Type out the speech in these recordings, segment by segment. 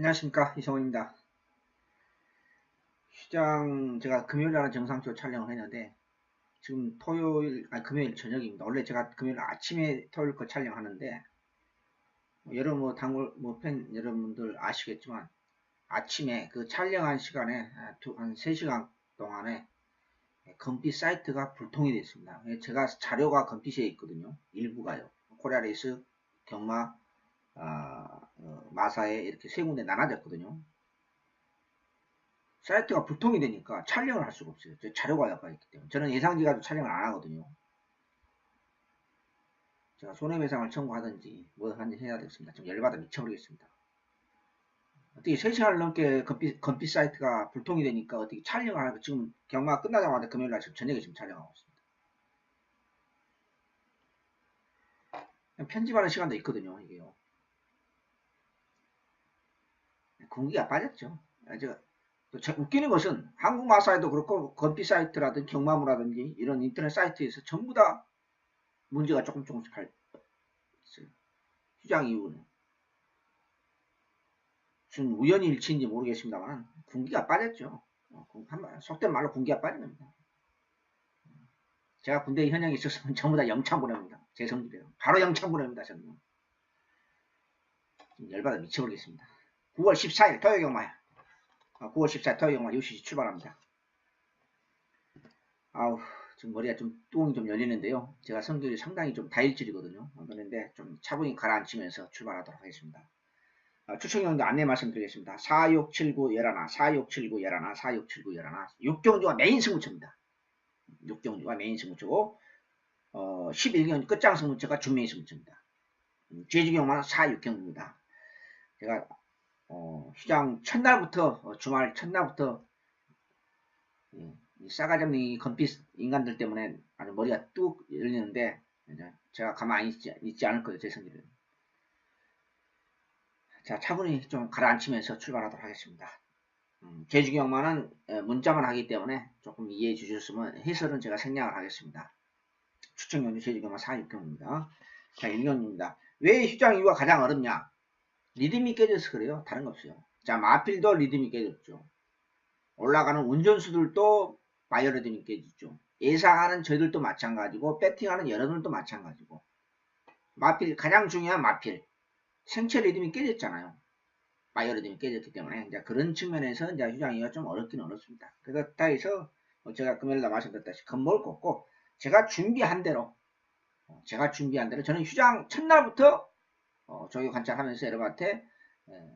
안녕하십니까, 이성훈입니다. 시장 제가 금요일날 정상적으로 촬영을 했는데 지금 금요일 저녁입니다. 원래 제가 금요일 아침에 토요일 거 촬영하는데 여러 단골 팬 여러분들 아시겠지만 아침에 그 촬영한 시간에 한 3시간 동안에 금빛 사이트가 불통이 됐습니다. 제가 자료가 금빛에 있거든요. 일부가요. 코리아레이스, 경마, 마사에 이렇게 세 군데 나눠졌거든요. 사이트가 불통이 되니까 촬영을 할 수가 없어요. 자료가 약간 있기 때문에. 저는 예상지 가지고 촬영을 안 하거든요. 제가 손해배상을 청구하든지 뭐 하든지 해야 되겠습니다. 좀 열받아 미쳐버리겠습니다. 어떻게 3시간을 넘게 건피 사이트가 불통이 되니까 어떻게 촬영을 하고 지금 경마가 끝나자마자 금요일날 지금 저녁에 지금 촬영하고 있습니다. 편집하는 시간도 있거든요. 이게요. 공기가 빠졌죠. 제가 웃기는 것은 한국 마사에도 그렇고 건피 사이트라든지 경마무라든지 이런 인터넷 사이트에서 전부 다 문제가 조금씩 있어요. 휴장 이후는. 무슨 우연히 일치인지 모르겠습니다만 군기가 빠졌죠. 속된 말로 군기가 빠진 겁니다. 제가 군대 현역에 있었으면 전부 다 영창 보냅니다. 제 성질이에요. 바로 영창 보냅니다. 저는. 열받아 미쳐버리겠습니다. 9월 14일 토요경마야. 9월 14일 토요경마 6시 출발합니다. 아우, 지금 머리가 좀 뚜껑이 좀 열리는데요. 제가 성질이 상당히 좀 다일질이거든요. 그런데 좀 차분히 가라앉히면서 출발하도록 하겠습니다. 추천경도 안내 말씀드리겠습니다. 4679 열하나, 4679 열하나, 4679 열하나. 6경주가 메인 승부처입니다. 6경주가 메인 승부처고 11경주 끝장 승부처가 준메인 승부처입니다. 제주경마는 4, 6경주입니다. 제가 시장 첫날부터 주말 첫날부터 이 싸가지 없는 이 건빛 인간들 때문에 아주 머리가 뚝 열리는데 제가 가만히 있지 않을 거예요. 제 성질은. 자, 차분히 좀 가라앉히면서 출발하도록 하겠습니다. 제주경마는 문자만 하기 때문에 조금 이해해 주셨으면 해설은 제가 생략을 하겠습니다. 추천경주 제주경마 4, 6경입니다. 자, 1경입니다. 왜 휴장 이유가 가장 어렵냐? 리듬이 깨져서 그래요. 다른 거 없어요. 자, 마필도 리듬이 깨졌죠. 올라가는 운전수들도 바이오리듬이 깨지죠. 예상하는 저희들도 마찬가지고 배팅하는 여러분들도 마찬가지고 마필 가장 중요한 마필 생체 리듬이 깨졌잖아요. 바이오리듬이 깨졌기 때문에 이제 그런 측면에서 이제 휴장이가 좀 어렵긴 어렵습니다. 그렇다 해서 제가 금요일날 말씀드렸다시피 겁먹을 거 없고 제가 준비한 대로 저는 휴장 첫날부터 조교 관찰하면서 여러분한테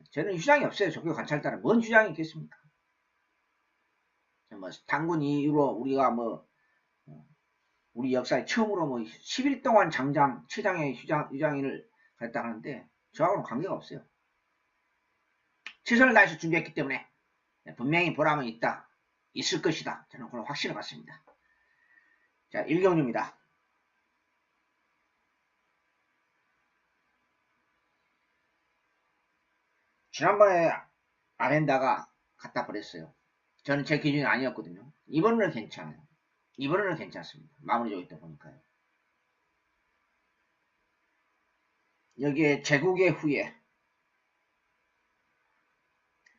저는 휴장이 없어요. 조교 관찰 따라 뭔 휴장이 있겠습니까? 뭐 당군 이후로 우리가 우리 역사에 처음으로 10일 동안 장장 최장의 휴장인을 했다 하는데 저하고는 관계가 없어요. 최선을 다해서 준비했기 때문에 분명히 보람은 있을 것이다. 저는 그런 확신을 갖습니다. 자, 1경주입니다. 지난번에 아멘다가 갖다 버렸어요. 저는 제 기준이 아니었거든요. 이번에는 괜찮아요. 이번에는 괜찮습니다. 마무리 되어 있다 보니까요. 여기에 제국의 후예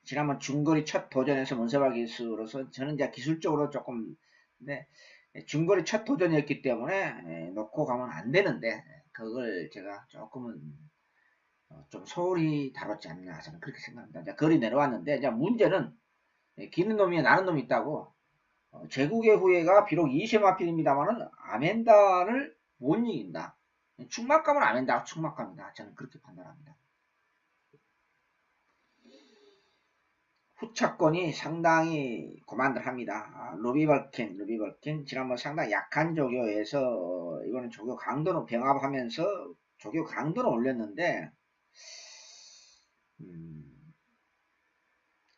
지난번 중거리 첫 도전에서 문세발 기수로서 저는 이제 기술적으로 조금 중거리 첫 도전이었기 때문에 놓고 가면 안 되는데 그걸 제가 조금은 좀 소홀히 다뤘지 않나 저는 그렇게 생각합니다. 이제 거리 내려왔는데 이제 문제는 기는 놈이 나는 놈이 있다고 제국의 후예가 비록 2세마필입니다만은 아멘단을 못 이긴다. 충막감은 아멘다가 충막감이다. 저는 그렇게 판단합니다. 후차권이 상당히 고만들합니다. 루비벌킨 지난번 상당히 약한 조교에서 이번엔 조교 강도는 병합하면서 조교 강도는 올렸는데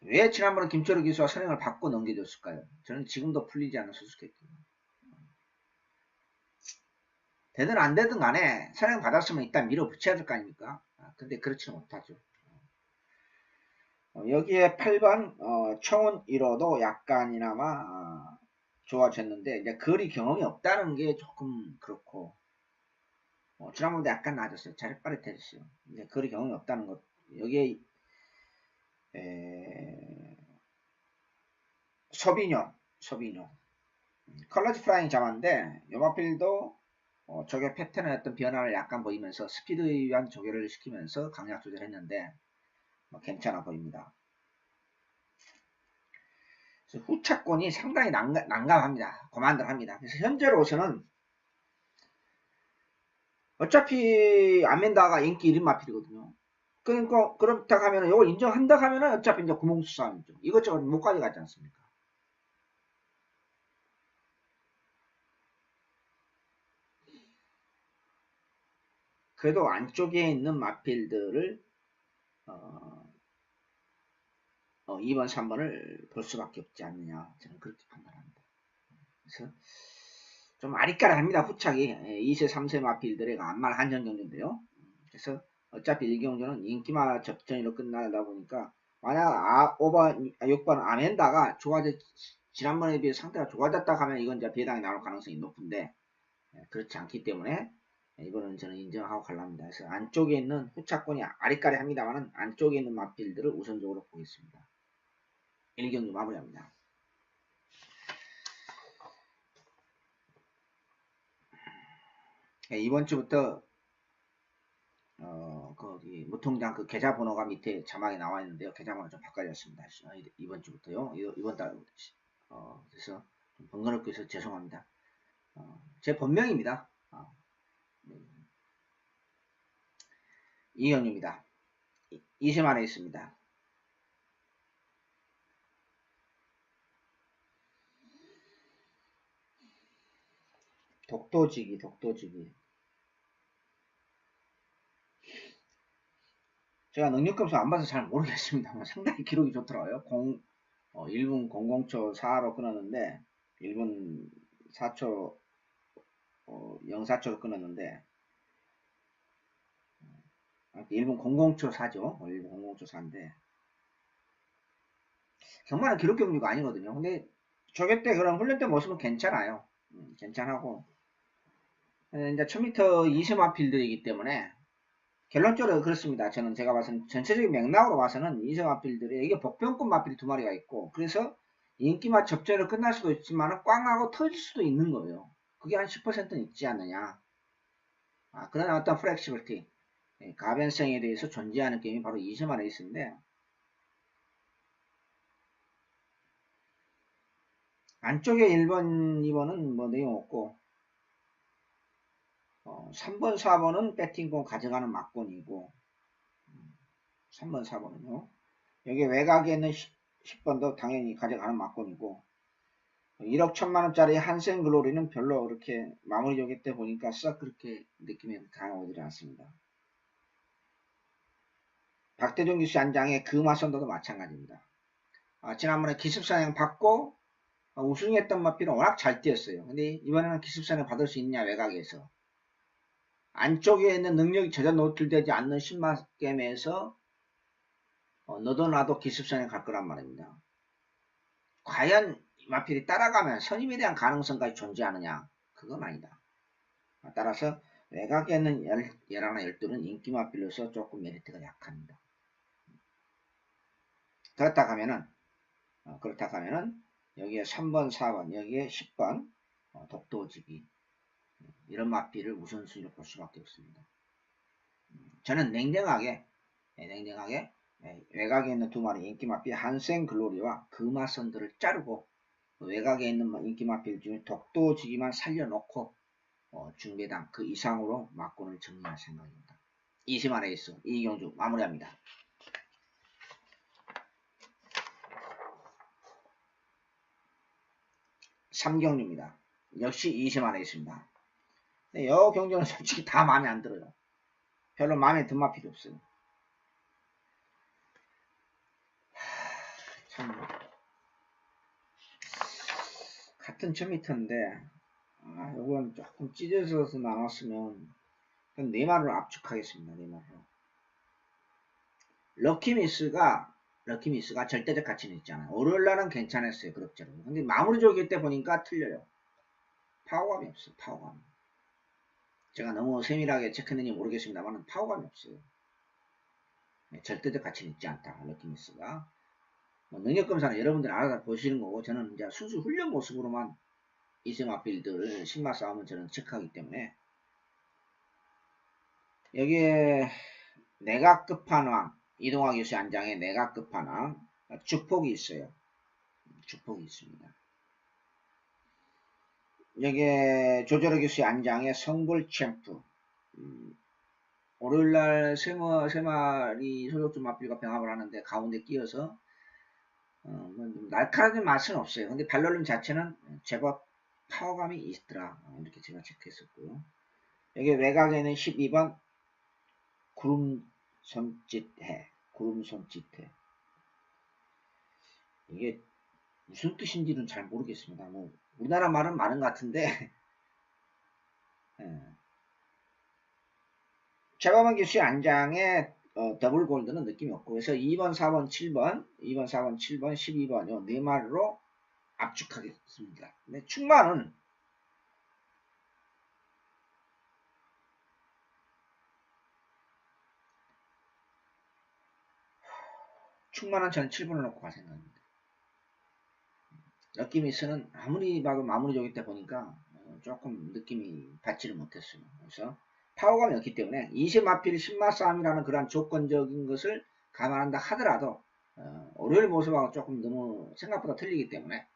왜 지난번에 김철우 기수와 선행을 받고 넘겨줬을까요? 저는 지금도 풀리지 않는 수수께끼입니다. 되든 안 되든 간에 선행 받았으면 일단 밀어붙여야 될 거 아닙니까? 근데 그렇지는 못하죠. 여기에 8번 청운 1호도 약간이나마 좋아졌는데 이제 거리 경험이 없다는 게 조금 그렇고 지난번보다 약간 나아졌어요. 자리 빠릿해졌어요. 이제 거리 경험이 없다는 것 여기에 에, 소비뇨. 컬러지 프라잉 잡았는데 요 마필도 저게 패턴의 어떤 변화를 약간 보이면서 스피드에 의한 조절을 시키면서 강약 조절했는데 괜찮아 보입니다. 그래서 후차권이 상당히 난감합니다. 고만들합니다. 그래서 현재로서는 어차피 아멘다가 인기 1인 마필이거든요. 그러니까 그렇다 하면은 이걸 인정한다 하면은 어차피 이제 구멍수 싸움이죠. 이것저것 못 가져가지 않습니까? 그래도 안쪽에 있는 마필들을 2번, 3번을 볼 수밖에 없지 않느냐. 저는 그렇게 판단합니다. 그래서 좀 아리까리합니다. 후착이 2세, 3세 마필들의 안말 한정 경주인데요. 그래서 어차피 이 경주는 인기마 접전으로 끝나다 보니까 만약 5번, 6번 아멘다가 지난번에 비해 상태가 좋아졌다 하면 이건 이제 배당이 나올 가능성이 높은데 그렇지 않기 때문에 이거는 저는 인정하고 갈랍니다. 그래서 안쪽에 있는 후차권이 아리까리합니다만 안쪽에 있는 마필들을 우선적으로 보겠습니다. 1경주 마무리합니다. 이번 주부터 거기 무통장 그 계좌번호가 밑에 자막에 나와 있는데요. 계좌번호 좀 바꿔졌습니다. 이번 주부터요. 이번 달 그래서 좀 번거롭게 해서 죄송합니다. 제 본명입니다. 이현유입니다. 20만 원에 있습니다. 독도지기. 제가 능력검사 안 봐서 잘 모르겠습니다만 상당히 기록이 좋더라고요. 1분 00초 4로 끊었는데 1분 4초 04초로 끊었는데 1분 00초 4죠. 1분 00초 4인데 정말 기록 경주가 아니거든요. 근데 저게 때 그런 훈련 때 모습은 괜찮아요. 괜찮하고 이제 1000m 20만 필드이기 때문에 결론적으로 그렇습니다. 제가 봐서는 전체적인 맥락으로 봐서는 이세 마필들이 이게 복병급 마필이 두 마리가 있고 그래서 인기맛 접전으로 끝날 수도 있지만 꽝 하고 터질 수도 있는 거예요. 그게 한 10%는 있지 않느냐. 그런 어떤 플렉시빌티, 가변성에 대해서 존재하는 게임이 바로 이세마 레이스인데 안쪽에 1번, 2번은 뭐 내용 없고 3번, 4번은 배팅권 가져가는 막권이고 3번, 4번은요. 여기 외곽에 있는 10번도 당연히 가져가는 막권이고 1억 1000만원짜리 한센 글로리는 별로 그렇게 마무리 조기 때 보니까 썩 그렇게 느낌이 강하지 않습니다. 박대중 기수 안장의 금화선도도 마찬가지입니다. 지난번에 기습사냥 받고 우승했던 마필은 워낙 잘 뛰었어요. 근데 이번에는 기습사냥 받을 수 있냐 외곽에서 안쪽에 있는 능력이 전혀 노출되지 않는 신마게임에서 너도 나도 기습사냥 갈 거란 말입니다. 과연 마필이 따라가면 선임에 대한 가능성까지 존재하느냐? 그건 아니다. 따라서 외곽에 있는 11, 12는 인기 마필로서 조금 메리트가 약합니다. 그렇다 하면은 여기에 3번, 4번, 여기에 10번 독도지기 이런 마필을 우선순위로 볼 수밖에 없습니다. 저는 냉정하게 외곽에 있는 두 마리 인기 마필 한센 글로리와 금화선들을 자르고 외곽에 있는 인기 마필 중에 독도지기만 살려놓고 중배당 그 이상으로 막권을 정리할 생각입니다. 이세마 레이스 이경주 마무리합니다. 3경주입니다. 역시 이세마 레이스입니다. 이 경주는 솔직히 다 마음에 안 들어요. 별로 마음에 든 마필이 없어요. 참 같은 1000m인데 이건 조금 찢어져서 나왔으면 네마를 압축하겠습니다. 네마로. 럭키미스가 절대적 가치는 있잖아요. 월요일날은 괜찮았어요. 그럭저럭. 근데 마무리 조기 때 보니까 틀려요. 파워감이 없어요. 파워감. 제가 너무 세밀하게 체크했는지 모르겠습니다만 파워감이 없어요. 절대적 가치는 있지 않다. 럭키미스가. 능력검사는 여러분들 알아서 보시는 거고, 저는 이제 순수 훈련 모습으로만 이세마 빌드를 신마 싸움은 저는 체크하기 때문에, 여기에 내각 끝판왕, 이동학 교수 안장에 내각 끝판왕, 주폭이 있어요. 주폭이 있습니다. 여기에 조절호 교수의 안장에 성불 챔프, 월요일날 세 마리 소속주 마필과 병합을 하는데 가운데 끼어서 날카로운 맛은 없어요. 근데 발놀림 자체는 제법 파워감이 있더라. 이렇게 제가 체크했었고요. 여기 외곽에는 12번 구름손짓해. 구름손짓해. 이게 무슨 뜻인지는 잘 모르겠습니다. 뭐 우리나라 말은 많은 것 같은데 최범원 교수의 안장에 더블 골드는 느낌이 없고, 그래서 2번, 4번, 7번, 2번, 4번, 7번, 12번 요 네 마리로 압축하겠습니다. 근데 충만은 저는 7번을 놓고 갈 생각입니다. 럭키미스는 아무리 봐도 마무리 조기 때 보니까 조금 느낌이 받지를 못했어요. 그래서 파워감이 없기 때문에 20마필 10마 싸움이라는 그런 조건적인 것을 감안한다 하더라도 월요일 모습하고 조금 너무 생각보다 틀리기 때문에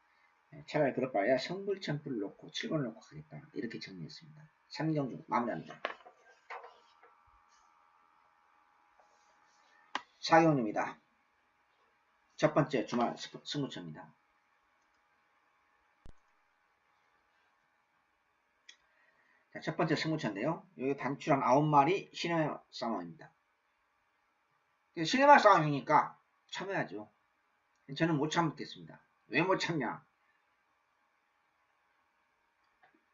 차라리 그럴 바에야 성불 챔프를 놓고 7번을 놓고 가겠다. 이렇게 정리했습니다. 3경중 마무리합니다. 4경입니다. 첫 번째 주말 승부처입니다. 자, 첫 번째 승부처인데요. 여기 단출한 9마리 시네마 싸움입니다. 시네마 싸움이니까 참여하죠. 저는 못 참겠습니다. 왜 못 참냐?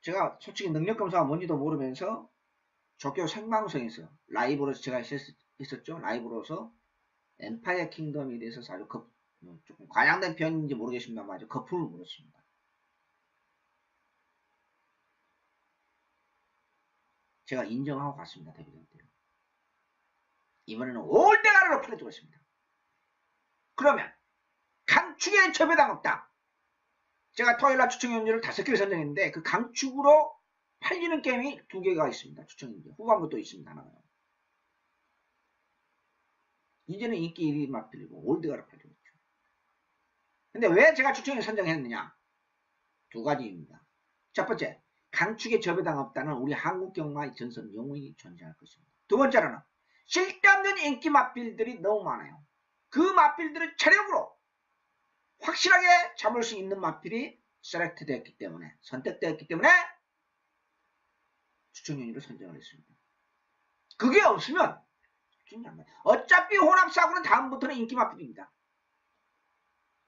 제가 솔직히 능력검사가 뭔지도 모르면서 적교 생방송에서 라이브로서 제가 했었죠. 라이브로서 엠파이어 킹덤에 대해서 아주 조금 과장된 표현인지 모르겠습니다만 아주 거품을 물었습니다. 제가 인정하고 갔습니다. 데뷔전때. 이번에는 올대가리로 풀어주겠습니다. 그러면 강축에 접해당 없다. 제가 토요일날 추천연주를 5개를 선정했는데 그 강축으로 팔리는 게임이 2개가 있습니다. 추천연주. 후반부도 있습니다. 하나가. 이제는 인기 1위 맞필리고 올드가로 팔리고 있죠. 근데 왜 제가 추천을 선정했느냐? 2가지입니다. 첫 번째, 강축에 접해당 없다는 우리 한국 경마의 전선 영웅이 존재할 것입니다. 두 번째로는 쓸데없는 인기 맞필들이 너무 많아요. 그 맞필들을 체력으로 확실하게 잡을 수 있는 맞필이 셀렉트 되었기 때문에, 선택되었기 때문에 추천연유를 선정을 했습니다. 그게 없으면 어차피 혼합사고는 다음부터는 인기 맞필입니다.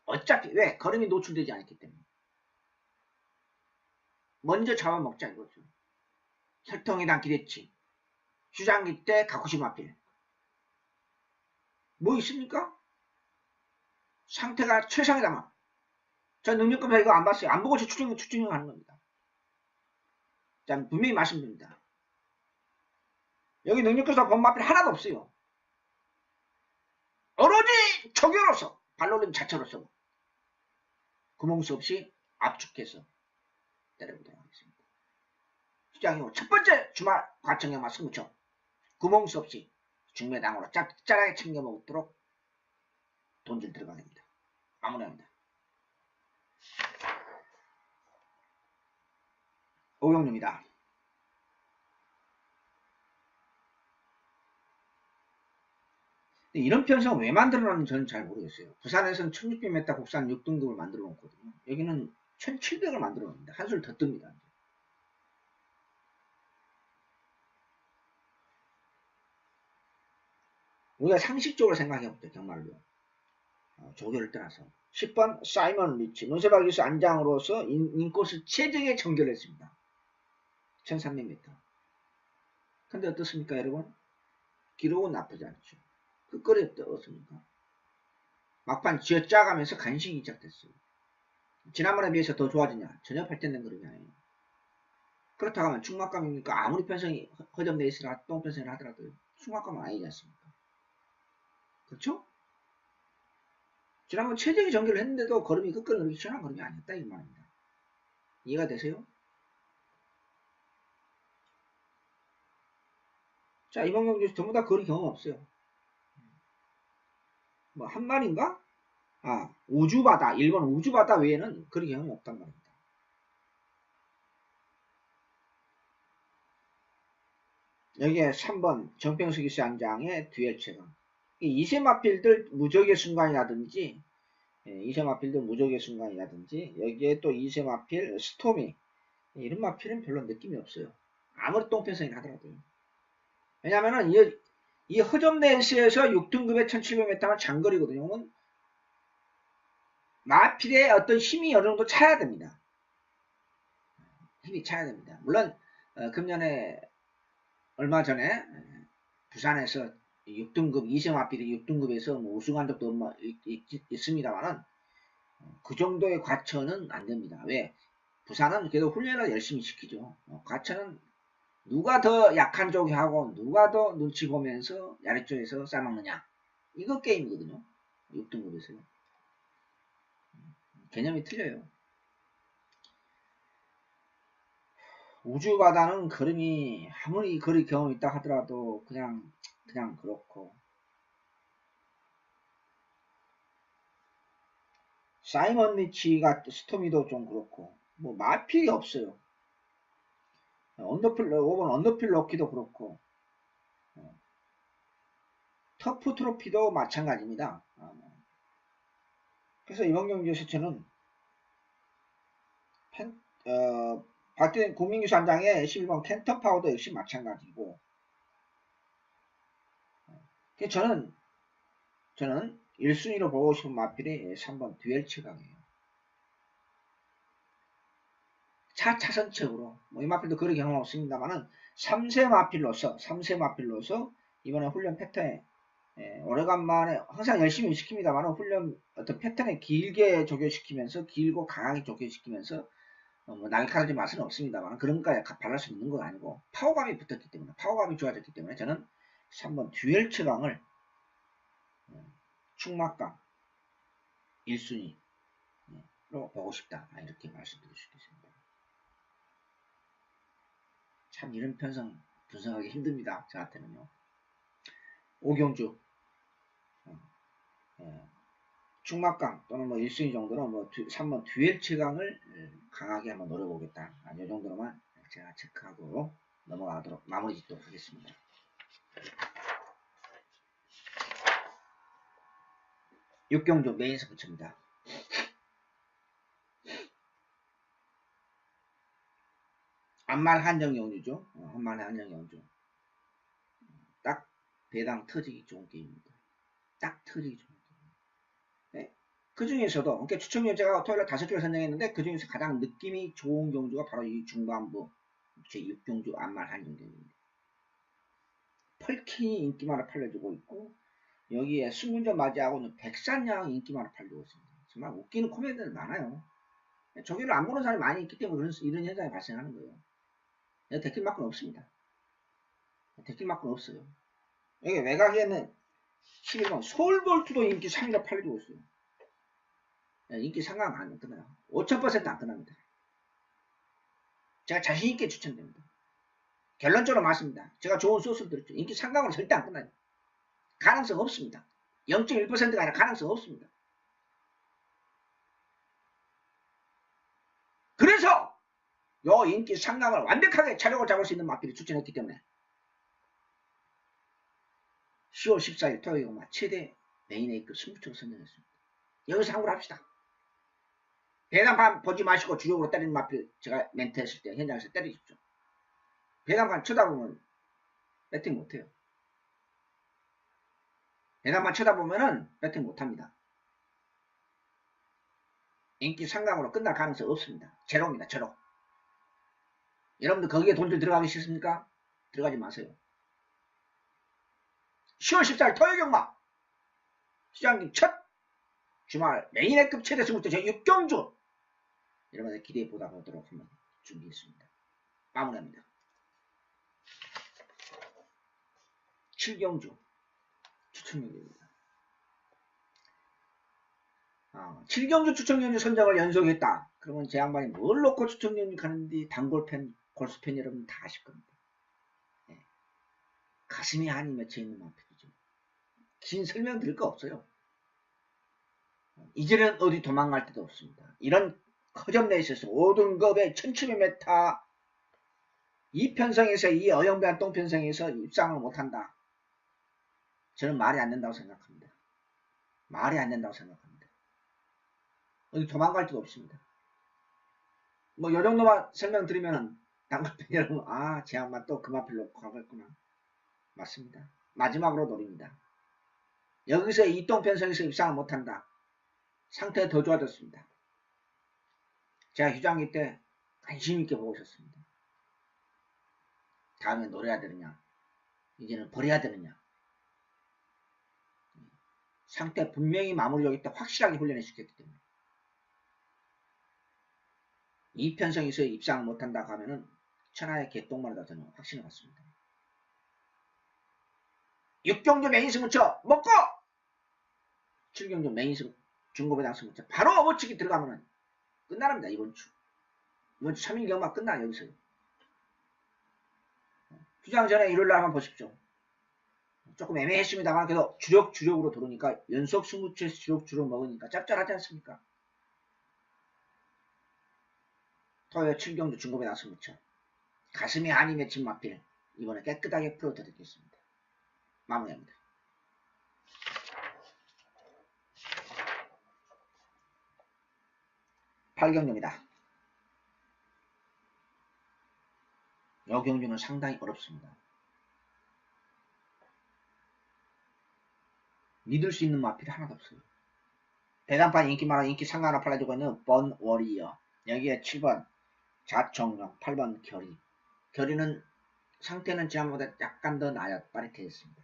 어차피 왜? 걸음이 노출되지 않았기 때문에. 먼저 잡아먹자 이거죠. 혈통이랑 기대치, 휴장기 때 가쿠시 마필. 뭐 있습니까? 상태가 최상이다만. 저 능력검사 이거 안 봤어요. 안 보고 저 추천을 하는 겁니다. 자, 분명히 말씀드립니다. 여기 능력검사 본 마필 하나도 없어요. 오로지 적용으로서 발놀림 자체로서 구멍 수 없이 압축해서 때려보도록 하겠습니다. 시장이고 첫 번째 주말 과청영마 승부처 구멍 수 없이 중매당으로 짭짤하게 챙겨 먹도록 돈줄 들어가겠습니다. 마무리합니다. 오경류입니다. 이런 편성을 왜 만들어놨는지 저는 잘 모르겠어요. 부산에서는 1600m 국산 6등급을 만들어 놓거든요. 여기는 1700을 만들어 놓습니다. 한술 더 뜹니다. 우리가 상식적으로 생각해볼게요. 정말로. 조교를 떠나서. 10번 사이먼 리치. 논세박 교수 안장으로서 인코스 최적에 정결했습니다. 1300m. 근데 어떻습니까 여러분? 기록은 나쁘지 않죠. 끝거리 어떻습니까? 막판 쥐어짜가면서 간식이 시작됐어요. 지난번에 비해서 더 좋아지냐? 전혀 발전된 그림이 아니에요. 그렇다고 하면 충막감입니까? 아무리 편성이 허점되어 있으나 똥편성을 하더라도 충막감은 아니지 않습니까? 그렇죠? 지난번 최적의 전개를 했는데도 걸음이 끝걸음 이렇게 시원한 걸음이 아니었다 이 말입니다. 이해가 되세요? 자, 이번 경주 전부 다 거리 경험 없어요. 뭐 한 마리인가? 아, 우주바다, 일본 우주바다 외에는 거리 경험이 없단 말입니다. 여기에 3번 정평석이스 한장의 듀엣 체감. 이세마필들 무적의 순간이라든지 이세마필들 무적의 순간이라든지 여기에 또 이세마필 스토미 이런 마필은 별로 느낌이 없어요. 아무리 똥편성이 하더라도요. 왜냐면은 이 허점레이스에서 6등급의 1700m는 장거리거든요. 그러면 마필의 어떤 힘이 어느 정도 차야 됩니다. 힘이 차야 됩니다. 물론 금년에 얼마 전에 부산에서 6등급 이세마필이 6등급에서 뭐 우승한 적도 있습니다만은 그 정도의 과천은 안 됩니다. 왜? 부산은 그래도 훈련을 열심히 시키죠. 과천은 누가 더 약한 쪽이 하고 누가 더 눈치 보면서 아래쪽에서 싸먹느냐. 이거 게임이거든요. 6등급에서요. 개념이 틀려요. 우주바다는 걸음이 아무리 거리 경험이 있다 하더라도 그냥 그렇고 사이먼 리치가 스토미도 좀 그렇고 뭐 마필이 없어요. 언더필 5번 언더필 럭키도 그렇고 터프 트로피도 마찬가지입니다. 그래서 이번 경기에서 저는 박대현 국민교수 한장의 11번 켄터파워도 역시 마찬가지고 저는 1순위로 보고 싶은 마필이 3번 듀얼 치강이에요. 차선책으로 이 마필도 거리 경험 없습니다만은 3세 마필로서 이번에 훈련 패턴에 오래간만에 항상 열심히 시킵니다만 훈련 어떤 패턴에 길게 적용시키면서 길고 강하게 적용시키면서 뭐 날카로운 맛은 없습니다만 그런 것까지 바랄 수 있는 건 아니고 파워감이 붙었기 때문에 파워감이 좋아졌기 때문에 저는 3번 듀얼 처강을 충막강 1순위로 보고 싶다 이렇게 말씀드릴 수 있겠습니다. 참 이런 편성 분석하기 힘듭니다. 저한테는요. 오경주 충막강 또는 뭐 1순위 정도는 뭐 3번 듀얼 최강을 강하게 한번 노려보겠다. 이 정도로만 제가 체크하고 넘어가도록 마무리 짓도록 하겠습니다. 육경주 메인 스포츠입니다. 안말 한정 영주죠. 안말 한정 영주. 딱 배당 터지기 좋은 게임입니다. 딱 터지기 좋은 게임. 네. 그 중에서도, 그러니까 추천료 제가 토요일에 5개를 선정했는데, 그 중에서 가장 느낌이 좋은 경주가 바로 이 중반부, 제6경주 안말 한정 경주입니다. 펄킨이 인기만을 팔려주고 있고, 여기에 승문전 맞이하고는 백산양이 인기만을 팔려주고 있습니다. 정말 웃기는 코미디들 많아요. 저기를 안 보는 사람이 많이 있기 때문에 이런 현상이 발생하는 거예요. 데킬마크는 없습니다. 데킬마크는 없어요. 여기 외곽에는 11번 서울볼트도 인기 3위로 팔려주고 있어요. 인기 상강 안 끝나요. 5000%안 끝납니다. 제가 자신있게 추천드립니다. 결론적으로 맞습니다. 제가 좋은 소스를 들었죠. 인기 상강으로 절대 안 끝나요. 가능성 없습니다. 0.1%가 아니라 가능성 없습니다. 그래서 요 인기 상강을 완벽하게 차력을 잡을 수 있는 마필을 추천했기 때문에 10월 14일 토요일 최대 메인 A급 승부처를 선정했습니다. 여기서 참고를 합시다. 배당판 보지 마시고 주력으로 때리는 마필 제가 멘트 했을 때 현장에서 때리십시오. 배당판 쳐다보면 배팅 못해요. 배당판 쳐다보면은 배팅 못합니다. 인기 상강으로 끝날 가능성 없습니다. 제로입니다. 제로. 여러분들 거기에 돈들 들어가기 싫습니까? 들어가지 마세요. 10월 14일 토요일 경마 시장님 첫 주말 메인 A급 최대 승부처 제6경주 여러분들 기대해 보다 보도록 한번 준비했습니다. 마무리합니다. 7경주 추천력입니다. 7경주 추천경주 선정을 연속했다. 그러면 제 양반이 뭘 놓고 추천경주 가는지 단골팬, 골수팬 여러분 다 아실 겁니다. 네. 가슴에 한이 맺혀 있는 마필이죠. 긴 설명 드릴 거 없어요. 이제는 어디 도망갈 데도 없습니다. 이런 허점내에 있어서 5등급의 1700m 이 편성에서 이 어영배한 똥편성에서 입상을 못한다. 저는 말이 안 된다고 생각합니다. 말이 안 된다고 생각합니다. 어디 도망갈 데도 없습니다. 뭐 요 정도만 설명드리면은 단골팬 여러분 제 양반 또 그마필로 가겠구나. 맞습니다. 마지막으로 노립니다. 여기서 이 똥편성에서 입상을 못한다. 상태가 더 좋아졌습니다. 제가 휴장기 때 관심 있게 보고 있었습니다. 다음에 노려야 되느냐, 이제는 버려야 되느냐. 상태 분명히 마무리 여기 때 확실하게 훈련해 주겠기 때문에 이 편성에서 입상을 못한다고 하면은 천하의 개똥만이다 저는 확신을 갖습니다. 6경주 메인스 묻혀 먹고 7경주 메인스 중고배당스 묻혀 바로 어버치기 들어가면은 끝나랍니다. 이번 주 3일 경마 끝나 여기서. 휴장 전에 일요일날 한번 보십시오. 조금 애매했습니다만 그래도 주력으로 들어오니까 연속 20채에서 주력 먹으니까 짭짤하지 않습니까? 토요일 7경주 중고배당스 묻혀 가슴에 한이 맺힌 마필 이번에 깨끗하게 풀어드리겠습니다. 마무리합니다. 8경주입니다. 이 경주는 상당히 어렵습니다. 믿을 수 있는 마필이 하나도 없어요. 대단판 인기 많아 인기 상가하나 팔아주고 있는 번 워리어 여기에 7번 자청령 8번 결의 결의는 상태는 지난번보다 약간 더 나아 빠릿해졌습니다.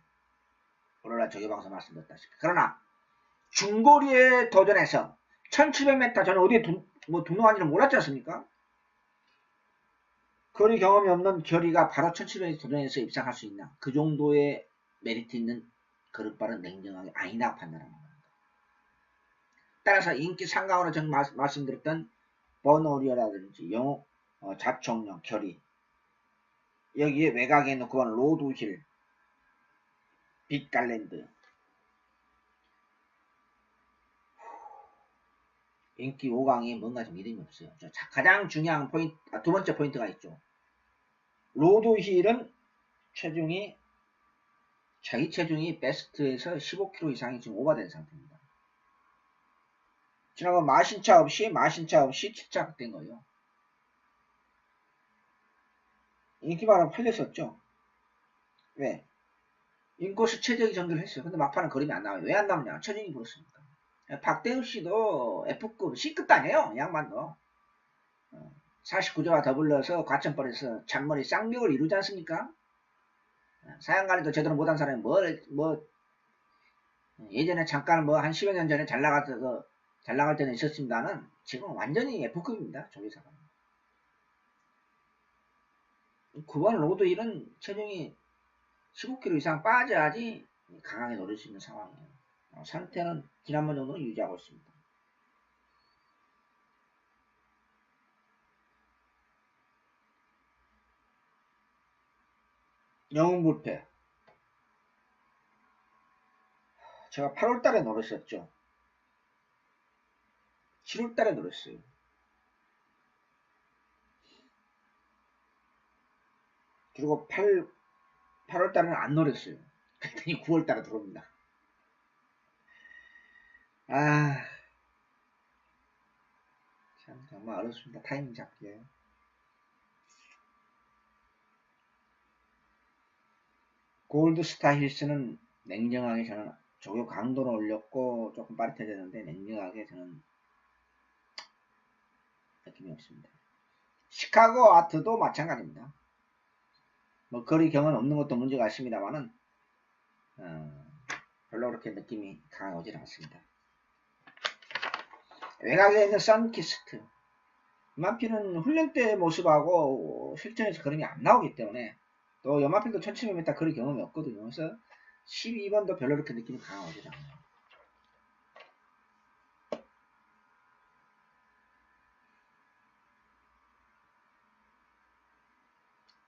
오늘날 저기방송 말씀드렸다시피 그러나 중거리에 도전해서 1700m 저는 어디에 등록한지는 몰랐지 않습니까? 거리 경험이 없는 결의가 바로 1700m 도전해서 입상할 수 있나 그 정도의 메리트 있는 그릇발은 냉정하게 아니라고 판단하는 겁니다. 따라서 인기 상강으로 전 말씀드렸던 버너리어라든지 영어 자청령 결의 여기에 외곽에 있는 그건 로드힐 빅갈랜드 인기 5강이 뭔가 좀 믿음이 없어요. 가장 중요한 포인트, 두 번째 포인트가 있죠. 로드힐은 자기 체중이 베스트에서 15kg 이상이 지금 오버된 상태입니다. 지난번 마신차 없이 7차 된 거예요. 인기바람 팔렸었죠. 왜? 인코스 최적의 전개를 했어요. 근데 막판은 그림이 안 나와요. 왜 안 나오냐? 체중이 그렇습니까? 박대우 씨도 F급, C급도 아니에요. 양반도. 49조와 더불어서 과천벌에서 잔머리 쌍벽을 이루지 않습니까? 사양관리도 제대로 못한 사람이 예전에 잠깐 한 10여 년 전에 잘 나갈 때는 있었습니다는 지금 완전히 F급입니다. 조기사가. 9번 로드 1은 체중이 15kg 이상 빠져야지 강하게 노릴 수 있는 상황이에요. 상태는 지난번 정도는 유지하고 있습니다. 영웅불패 제가 8월달에 노렸었죠. 7월달에 노렸어요. 그리고 8월달에는 안 노렸어요. 그랬더니 9월달에 들어옵니다. 참 정말 어렵습니다. 타이밍 잡기에. 골드스타 힐스는 냉정하게 저는 조교 강도를 올렸고 조금 빠릿해졌는데 냉정하게 저는 느낌이 없습니다. 시카고 아트도 마찬가지입니다. 뭐 거리 경험 없는 것도 문제가 있습니다만은 별로 그렇게 느낌이 강하게 오질 않습니다. 외곽에 있는 선키스트 연마필은 훈련 때 모습하고 실전에서 그림이 안 나오기 때문에 또 연마필도 1700m 거리 경험이 없거든요. 그래서 12번도 별로 그렇게 느낌이 강하게 오질 않아요.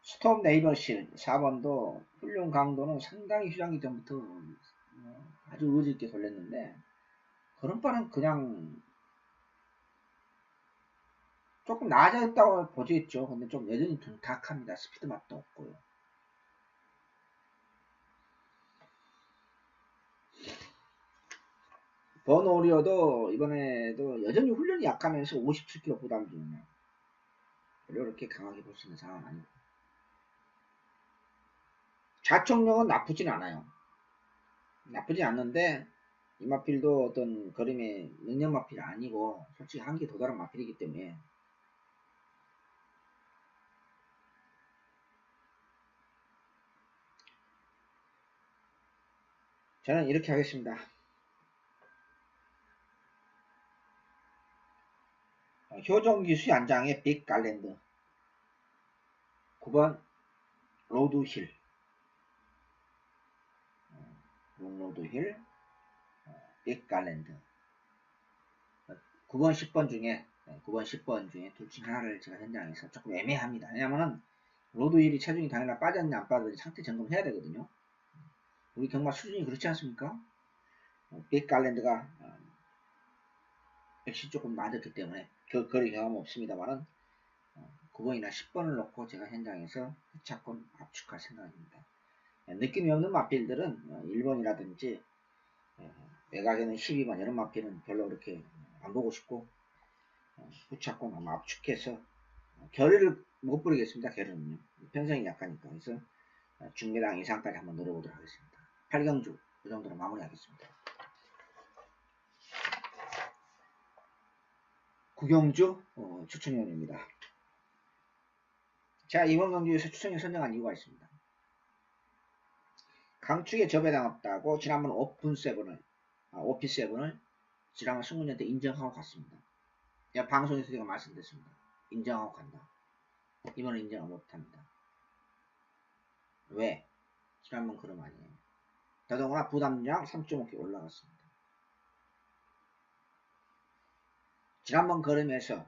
스톰 네이버실 4번도 훈련 강도는 상당히 휴장기 전부터 아주 의지있게 돌렸는데 그런 바는 그냥 조금 나아졌다고 보지겠죠. 근데 좀 여전히 둔탁합니다. 스피드 맛도 없고요. 버노리어도 이번에도 여전히 훈련이 약하면서 57kg 부담 중이네요. 별로 그렇게 강하게 볼 수 있는 상황은 아니고. 자총력은 나쁘진 않아요. 나쁘진 않는데 이 마필도 어떤 그림의 능력 마필이 아니고 솔직히 한계 도달한 마필이기 때문에 저는 이렇게 하겠습니다. 효정기수 연장의 빅 갈랜드 9번 로드힐 로드힐 빅 갈랜드 9번 10번 중에 9번 10번 중에 둘 중 하나를 제가 현장에서 조금 애매합니다. 왜냐면은 로드힐이 체중이 당연히 빠졌냐 안 빠졌냐 상태 점검해야 되거든요. 우리 경마 수준이 그렇지 않습니까? 빅 갈랜드가 역시 조금 맞았기 때문에 거리 경험 없습니다만은 9번이나 10번을 놓고 제가 현장에서 후차권 압축할 생각입니다. 느낌이 없는 마필들은 1번이라든지 외곽에는 12번 이런 마필은 별로 그렇게 안 보고 싶고 후차권 아마 압축해서 결의를 못 부리겠습니다. 결의는요. 편성이 약하니까. 그래서 중매당 이상까지 한번 노려보도록 하겠습니다. 8경주 이 정도로 마무리하겠습니다. 9경주 추천위원입니다. 자, 이번 경주에서 추천위 선정한 이유가 있습니다. 강축에 접해당했다고 지난번 오피7을 지난번 승훈이한테 인정하고 갔습니다. 방송에서 제가 말씀드렸습니다. 인정하고 간다. 이번은 인정을 못합니다. 왜? 지난번 그럼 아니에요. 더더구나 부담량 3.5kg 올라갔습니다. 지난번 걸음에서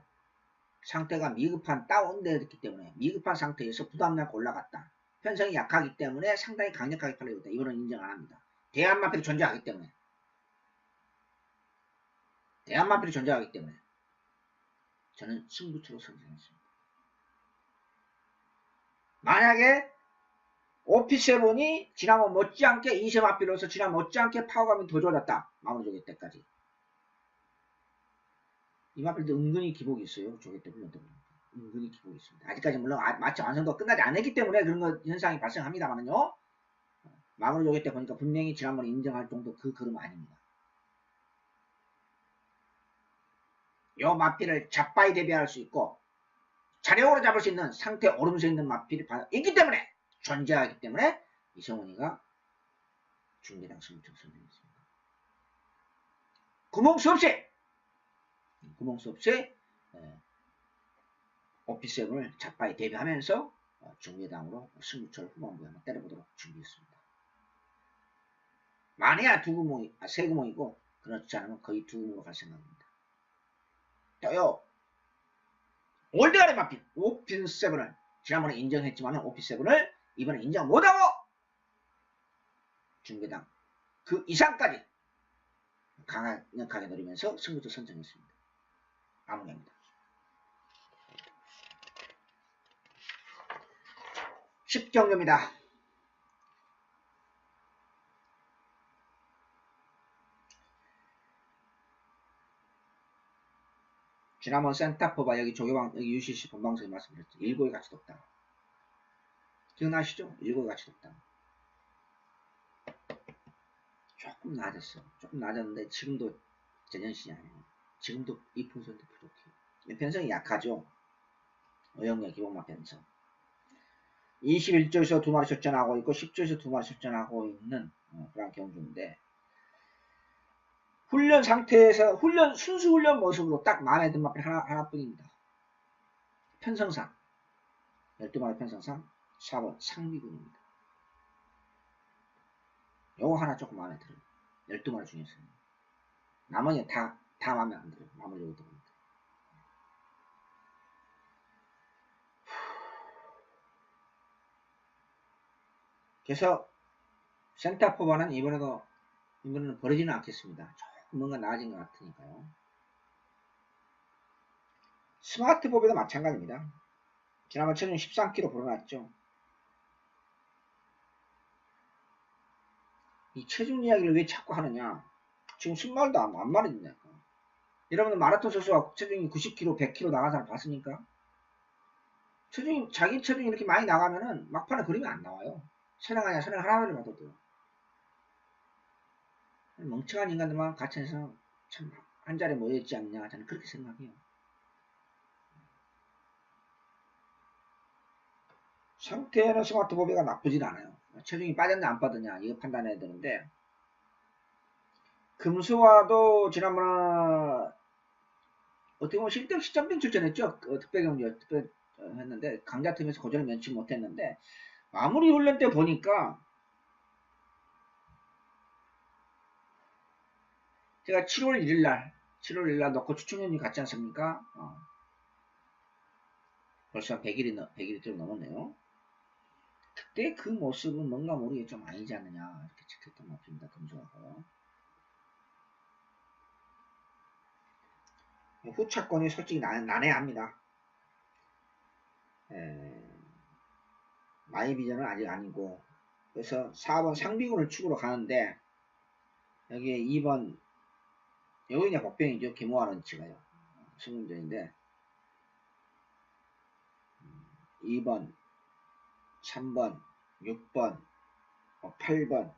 상태가 미급한 다운되었기 때문에 미급한 상태에서 부담량 올라갔다. 편성이 약하기 때문에 상당히 강력하게 팔려있다. 이거는 인정 안 합니다. 대한마필이 존재하기 때문에 저는 승부처로 선정했습니다. 만약에 오피7이 지난번 못지않게 이세마필로서 지난번 못지않게 파워감이 더 좋아졌다. 마무리 조개 때까지. 이 마필도 은근히 기복이 있어요. 조개 때 훈련 때 보니까. 은근히 기복이 있습니다. 아직까지 물론 마치 완성도가 끝나지 않았기 때문에 그런 거 현상이 발생합니다만은요. 마무리 조개 때 보니까 분명히 지난번에 인정할 정도 그 그름 아닙니다. 요 마필을 잡바이 대비할 수 있고 자력으로 잡을 수 있는 상태 오름세 있는 마필이 있기 때문에 존재하기 때문에 이성훈이가 중계당 승부처 선정했습니다. 구멍수 없이 오피7을 잡바이 대비하면서 중계당으로 승부처를 후반부에 한번 때려보도록 준비했습니다. 만약에 세 구멍이고 그렇지 않으면 거의 두 구멍으로 갈 생각입니다. 또요 올드가리 마필 오피7을 지난번에 인정했지만 오피7을 이번에 인정 못하고 중계당 그 이상까지 강력하게 노리면서 승부처 선정했습니다. 마무리합니다. 10경기입니다. 지난번 센터포바 여기 여기 UCC 본방송에 말씀드렸죠. 일고의 가치도 없다. 기억나시죠? 일고의 가치도 없다. 조금 낮았어. 조금 낮았는데 지금도 제정신이 아니에요. 지금도 2% 부족해요. 편성이 약하죠. 어영의 기본만 편성. 21조에서 2마리 출전하고 있고 10조에서 2마리 출전하고 있는 그런 경주인데 훈련 상태에서 순수 훈련 모습으로 딱 마음에 든 마필 하나뿐입니다. 편성상 12마리 편성상 4번 상미군입니다. 요거 하나 조금 마음에 들어요. 12마리 중에서는. 나머지 다 마음에 안 들어요. 마무리 요거 들어옵니다. 그래서 센터포바는 이번에는 버리지는 않겠습니다. 조금 뭔가 나아진 것 같으니까요. 스마트포비도 마찬가지입니다. 지난번 체중 13kg 벌어놨죠. 이 체중 이야기를 왜 자꾸 하느냐. 지금 10마일도 안 말해준다니까. 여러분들 마라톤 선수가 체중이 90kg, 100kg 나간 사람 봤습니까? 자기 체중이 이렇게 많이 나가면은 막판에 그림이 안 나와요. 선행 하나를 봐도 멍청한 인간들만 같이 해서 참 한 자리에 모여있지 않느냐. 저는 그렇게 생각해요. 상태는 스마트포비가 나쁘진 않아요. 체중이 빠졌냐 안 빠졌냐 이거 판단해야 되는데 금수와도 지난번에 어떻게 보면 실점 시점빙 출전했죠. 특별경기 했는데 강자팀에서 고전을 면치 못했는데 마무리 훈련 때 보니까 제가 7월 1일날 넣고 추천연이 갔지 않습니까? 벌써 100일이 좀 넘었네요. 그때 그 모습은 뭔가 모르게 좀 아니지 않느냐 이렇게 체크했던 것 같습니다. 금수하고 후차권이 솔직히 난해합니다. 마이비전은 아직 아니고 그래서 4번 상비군을 축으로 가는데 여기에 2번 여기 그냥 복병이죠. 개모하는 치가요. 승문전인데 2번 3번 6번 8번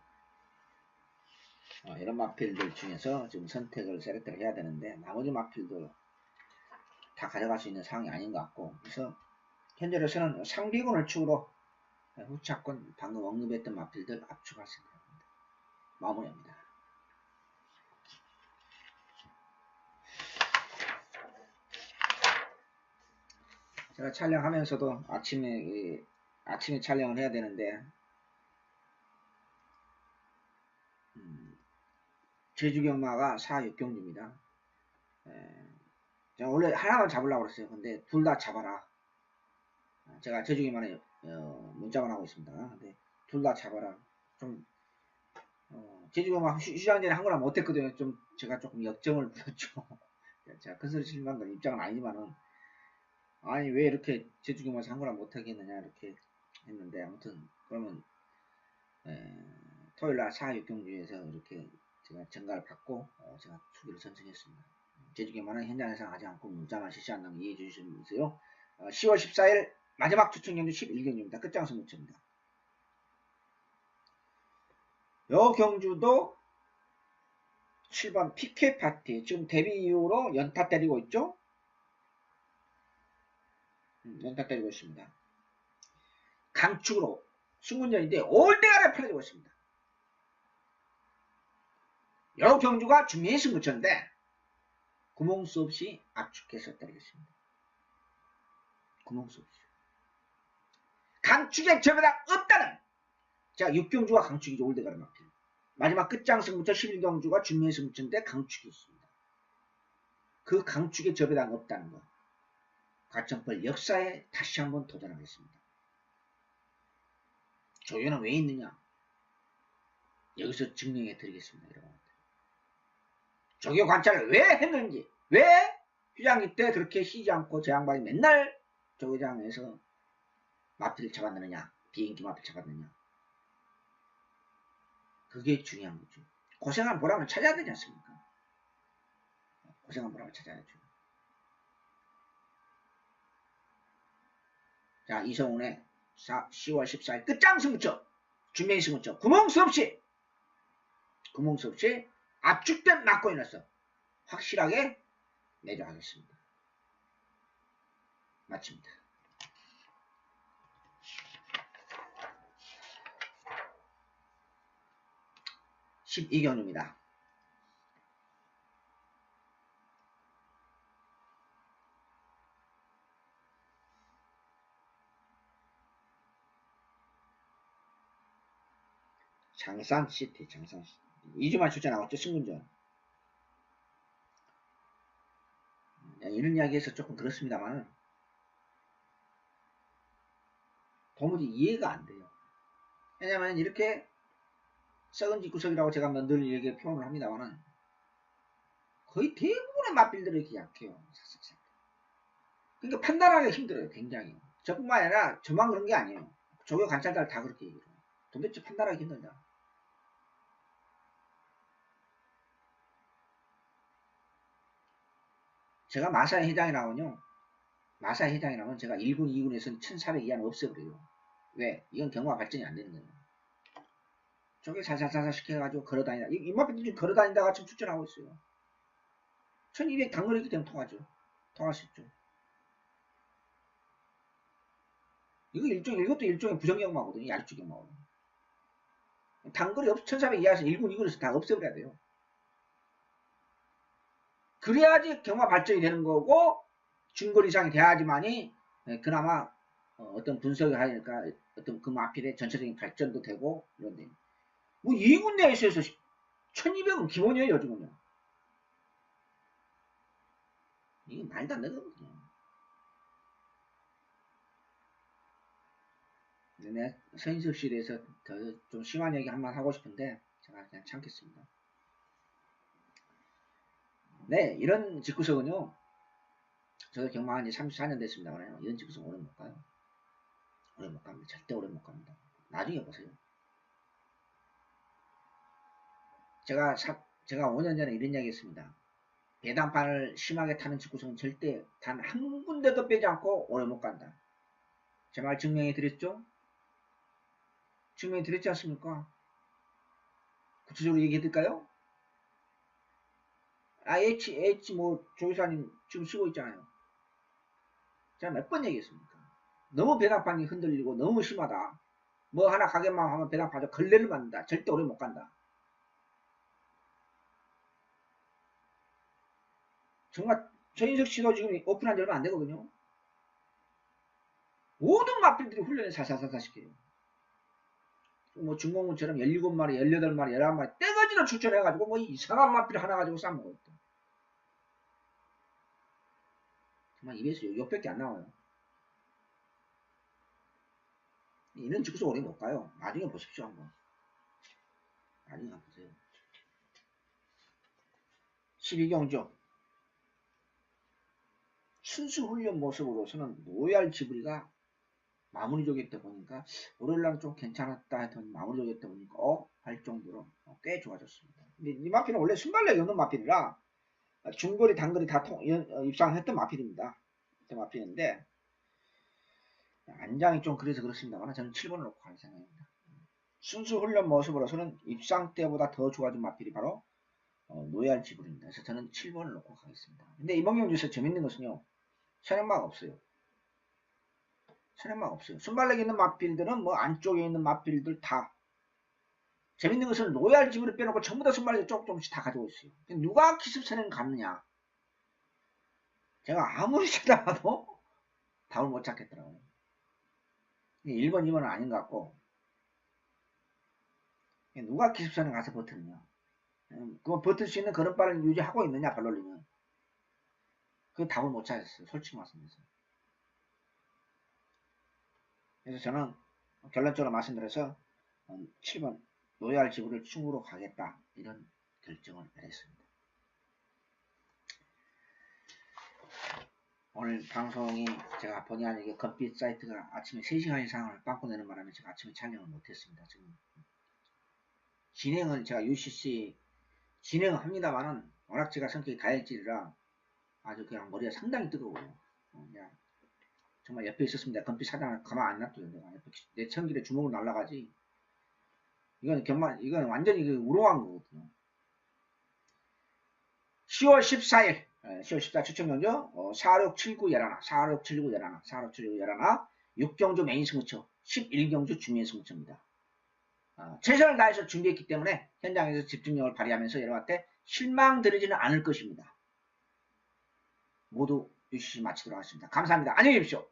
이런 마필들 중에서 지금 선택을 세lect를 해야 되는데 나머지 마필도 다 가져갈 수 있는 상황이 아닌 것 같고 그래서 현재로서는 상비군을 축으로 후차권 방금 언급했던 마필들 압축할 생각입니다. 마무리합니다. 제가 촬영하면서도 아침에 촬영을 해야 되는데 제주경마가 4, 6경주입니다. 제가 원래 하나만 잡으려고 그랬어요. 근데 둘 다 잡아라. 제가 제주경마는 문자만 하고 있습니다. 근데 둘 다 잡아라. 좀 제주경마 휴장 전에 한 거나 못했거든요. 좀 제가 조금 역정을 부렸죠. 제가 큰소리 실망한 건 입장은 아니지만은 아니 왜 이렇게 제주경마에서 한 거나 못하겠느냐 이렇게 했는데 아무튼 그러면 토요일날 4, 6경주에서 이렇게 제가 전가를 받고 제가 수비를 선정했습니다. 제주경마는 현장에서 하지 않고 문자만 실시한다는 거 이해해 주시면서요. 10월 14일 마지막 추천경주 11경주입니다. 끝장선 무쳐입니다. 요 경주도 7번 PK 파티 지금 데뷔 이후로 연타 때리고 있죠. 연타 때리고 있습니다. 강축으로 승문전인데 올대가를 펼쳐지고 있습니다. 요 경주가 준비의 승부처인데 구멍수 없이 압축해서 때리겠습니다. 구멍수 없이. 강축의 저보다 없다는 자 6경주가 강축이죠. 올대가를 막히 마지막 끝장승부터 11경주가 준비의 승부처인데 강축이 있습니다. 그 강축의 저배당 없다는 것. 가천벌 역사에 다시 한번 도전하겠습니다. 조연은 왜 있느냐? 여기서 증명해 드리겠습니다. 여러분. 조교 관찰을 왜 했는지, 왜 휴장기 때 그렇게 쉬지 않고 저 양반이 맨날 조교장에서 마필을 잡았느냐, 비행기 마필 잡았느냐. 그게 중요한 거죠. 고생한 보람을 찾아야 되지 않습니까? 고생한 보람을 찾아야죠. 자, 이성훈의 10월 14일 끝장승부처, 준비승부처, 구멍수 없이 압축된 막고인으로서 확실하게 내려가겠습니다. 마칩니다. (12경주입니다) 장산시티 2주만 출전 나왔죠. 승문전 이런 이야기해서 조금 그렇습니다만 도무지 이해가 안 돼요. 왜냐면 이렇게 썩은 집구석이라고 제가 늘 이렇게 표현을 합니다만은 거의 대부분의 맞빌들이 이렇게 약해요. 그러니까 판단하기가 힘들어요. 굉장히. 저뿐만 아니라 저만 그런 게 아니에요. 조교 관찰자들 다 그렇게 얘기해요. 도대체 판단하기 힘들다. 제가 마사의 회장이라면요. 마사의 회장이라면 제가 1군, 2군에서는 1400 이하는 없애버려요. 왜? 이건 경과 발전이 안 되는 거예요. 저게 살살살살 시켜가지고 걸어다니다. 이마필도 지금 걸어다니다가 지금 출전하고 있어요. 1200 단거리 있기 때문에 통하죠. 통할 수 있죠. 이것도 일종의 부정경마거든요. 야르주 경마거든요. 단거리 1400 이하에서 1군, 2군에서 다 없애버려야 돼요. 그래야지 경마 발전이 되는 거고, 중거리 이상이 돼야지만이, 그나마, 어떤 분석을 하니까, 어떤 그 마필의 전체적인 발전도 되고, 이런데. 뭐, 2군 내에서 1200은 기본이에요, 요즘은요. 이게 말도 안 되거든요. 내가 서인석 씨에 대해서 더 좀 심한 얘기 한번 하고 싶은데, 제가 그냥 참겠습니다. 네, 이런 집구석은요, 저도 경마한 지 34년 됐습니다만, 이런 집구석 오래 못 가요. 오래 못 갑니다. 절대 오래 못 갑니다. 나중에 보세요. 제가 5년 전에 이런 이야기 했습니다. 배당판을 심하게 타는 집구석은 절대 단 한 군데도 빼지 않고 오래 못 간다. 제 말 증명해 드렸죠? 증명해 드렸지 않습니까? 구체적으로 얘기해 드릴까요? H 조교사님 지금 쉬고 있잖아요. 제가 몇 번 얘기했습니까? 너무 배당판이 흔들리고 너무 심하다. 뭐 하나 가게만 하면 배당판에 걸레를 맞는다. 절대 오래 못 간다. 정말 전인석 씨도 지금 오픈한 지 얼마 안 되거든요. 모든 마필들이 훈련을 살살살살 시켜요. 뭐 중공군처럼 17마리, 18마리, 11마리 떼거지로 출전해가지고 뭐 이상한 마필 하나 가지고 싸먹고 있다. 정말 입에서 욕밖에 안 나와요. 이런 직구석 오래 못 가요. 나중에 보십시오 한번. 나중에 한번 보세요. 12경주 순수 훈련 모습으로서는 로얄 지브리가 마무리적이었다 보니까 월요일날 좀 괜찮았다 했더니 마무리적이었다 보니까 할 정도로 꽤 좋아졌습니다. 근데 이 마필은 원래 순발력이 없는 마필이라 중거리 단거리 다 입상했던 마필입니다. 마필인데 안장이 좀 그래서 그렇습니다만 저는 7번을 놓고 갈 생각입니다. 순수 훈련 모습으로서는 입상 때보다 더 좋아진 마필이 바로 노얄 지브리입니다. 그래서 저는 7번을 놓고 가겠습니다. 근데 이몽룡주에서 재밌는 것은요. 선행마가 없어요. 선행마가 없어요. 순발력 있는 마필들은 뭐 안쪽에 있는 마필들 다 재밌는 것은 로얄 지브리 빼놓고 전부 다 순발력 조금씩 다 가지고 있어요. 누가 기습 선행 갔느냐? 제가 아무리 찾아봐도 답을 못 찾겠더라고요. 1번, 2번은 아닌 것 같고 누가 기습 선행 가서 버티느냐? 그 버틸 수 있는 걸음발을 유지하고 있느냐 발롤리는 그 답을 못 찾았어요. 솔직히 말씀드려서. 그래서 저는 결론적으로 말씀드려서 7번 로얄 지브를 충으로 가겠다 이런 결정을 내렸습니다. 오늘 방송이 제가 본의 아니게 건빛 사이트가 아침에 3시간 이상을 빵꾸 내는 바람에 제가 아침에 촬영을 못했습니다. 지금 진행을 제가 UCC 진행을 합니다만은 워낙 제가 성격이 다혈질이라 아주 그냥 머리가 상당히 뜨거워요. 그냥 정말 옆에 있었습니다. 건빛 사장을 가만 안 놔둬요. 내 천길에 주먹을 날라가지. 이건 완전히 우롱한 거거든요. 10월 14일, 10월 14일 추첨경주 4679 열하나, 4679 열하나, 4679 열하나, 6경주 메인 승부처, 11경주 중매 승부처입니다. 최선을 다해서 준비했기 때문에 현장에서 집중력을 발휘하면서 여러분한테 실망드리지는 않을 것입니다. 모두 UCC 마치도록 하겠습니다. 감사합니다. 안녕히 계십시오.